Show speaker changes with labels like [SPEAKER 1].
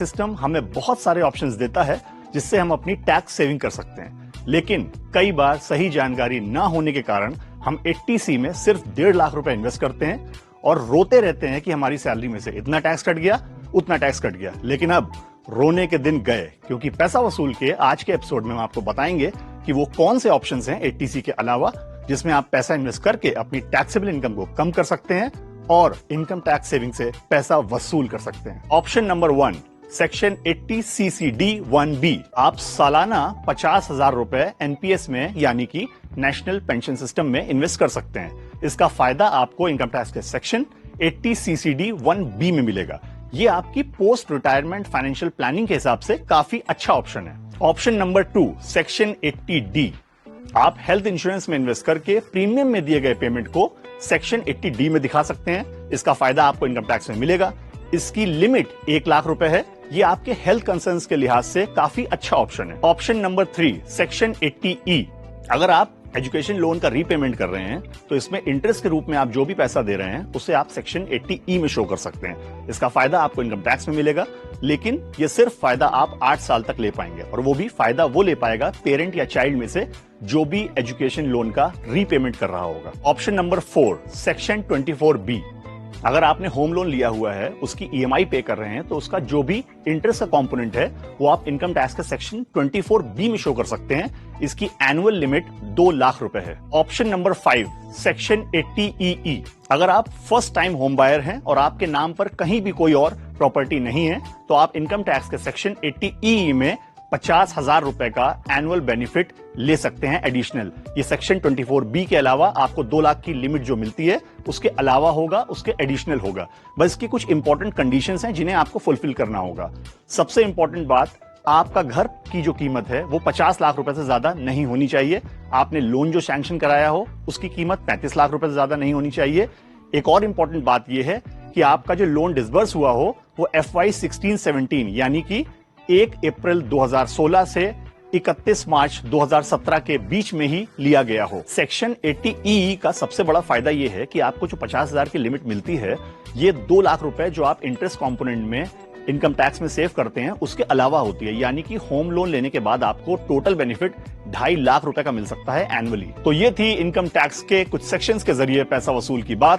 [SPEAKER 1] System हमें बहुत सारे ऑप्शंस देता है जिससे हम अपनी टैक्स सेविंग कर सकते हैं, लेकिन कई बार सही जानकारी ना होने के कारण हम 80C में सिर्फ 1.5 लाख रुपए इन्वेस्ट करते हैं और रोते रहते हैं कि हमारी सैलरी में से इतना टैक्स कट गया, उतना टैक्स कट गया। लेकिन अब रोने के दिन गए, क्योंकि पैसा वसूल के आज के एपिसोड में हम आपको बताएंगे कि वो कौन से ऑप्शंस हैं 80C के अलावा जिसमें आप पैसा इन्वेस्ट करके अपनी टैक्सेबल इनकम को कम कर सकते हैं और इनकम टैक्स सेविंग से पैसा वसूल कर सकते हैं। Option number 1, section 80CCD1B। आप सालाना 50,000 रुपए एनपीएस में यानी कि नेशनल पेंशन सिस्टम में इन्वेस्ट कर सकते हैं। इसका फायदा आपको इनकम टैक्स के सेक्शन 80CCD1B में मिलेगा। ये आपकी पोस्ट रिटायरमेंट फाइनेंशियल प्लानिंग के हिसाब से काफी अच्छा ऑप्शन है। Option number 2, section 80D। आप हेल्थ इंश्योरेंस में इन्वेस्ट करके प्रीमियम में दिए गए पेमेंट को सेक्शन 80D में दिखा सकते हैं। इसका फायदा आपको इनकम टैक्स में मिलेगा। इसकी लिमिट 1 लाख रुपए है। ये आपके हेल्थ कंसर्न्स के लिहाज से काफी अच्छा ऑप्शन है। Option number 3, section 80E। अगर आप एजुकेशन लोन का रीपेमेंट कर रहे हैं तो इसमें इंटरेस्ट के रूप में आप जो भी पैसा दे रहे हैं उसे आप सेक्शन 80E में शो कर सकते हैं। इसका फायदा आपको इनकम टैक्स में मिलेगा, लेकिन ये सिर्फ फायदा आप 8 साल तक ले पाएंगे और वो भी फायदा वो ले पाएगा पेरेंट या चाइल्ड में से जो भी एजुकेशन लोन का रीपेमेंट कर रहा होगा। Option number 4, section 24B। अगर आपने होम लोन लिया हुआ है, उसकी ईएमआई पे कर रहे हैं, तो उसका जो भी इंटरेस्ट का कंपोनेंट है वो आप इनकम टैक्स के सेक्शन 24B में शो कर सकते हैं। इसकी एनुअल लिमिट 2 लाख रुपए है। Option number 5, section 80EE। अगर आप फर्स्ट टाइम होम बायर हैं और आपके नाम पर कहीं भी कोई और प्रॉपर्टी नहीं है तो आप इनकम टैक्स के सेक्शन 80EE में 50,000 रुपए का एनुअल बेनिफिट ले सकते हैं एडिशनल। ये सेक्शन 24B के अलावा आपको 2 लाख की लिमिट जो मिलती है उसके अलावा होगा, उसके एडिशनल होगा। बस इसकी कुछ इंपॉर्टेंट कंडीशंस हैं जिन्हें आपको फुलफिल करना होगा। सबसे इंपॉर्टेंट बात, आपका घर की जो कीमत है वो 50 लाख रुपए से ज्यादा नहीं होनी चाहिए। आपने लोन जो सैंक्शन कराया हो उसकी कीमत 35 लाख रुपए से ज्यादा नहीं होनी चाहिए। एक और इंपॉर्टेंट बात यह है कि आपका जो लोन डिसबर्स हुआ हो वो FY 16-17 यानी कि 1 अप्रैल 2016 से 31 मार्च 2017 के बीच में ही लिया गया हो। सेक्शन 80EE का सबसे बड़ा फायदा यह है कि आपको जो 50,000 की लिमिट मिलती है, ये 2 लाख रुपए जो आप इंटरेस्ट कंपोनेंट में इनकम टैक्स में सेव करते हैं उसके अलावा होती है। यानी कि होम लोन लेने के बाद आपको टोटल बेनिफिट 2.5 लाख रुपए का मिल सकता है एनुअली। तो ये थी इनकम टैक्स के कुछ सेक्शंस के जरिए पैसा वसूल की बात।